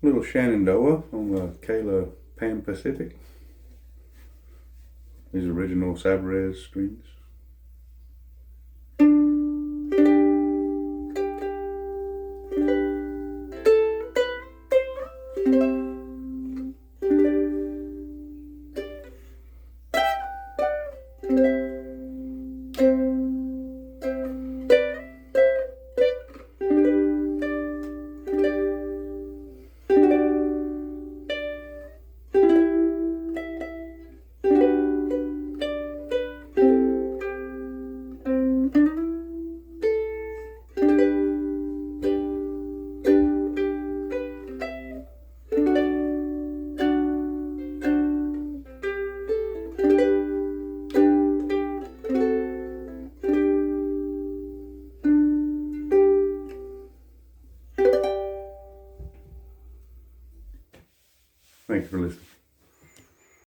Little Shenandoah on the Kayla Pan Pacific. These original Saverez strings. Thank you for listening.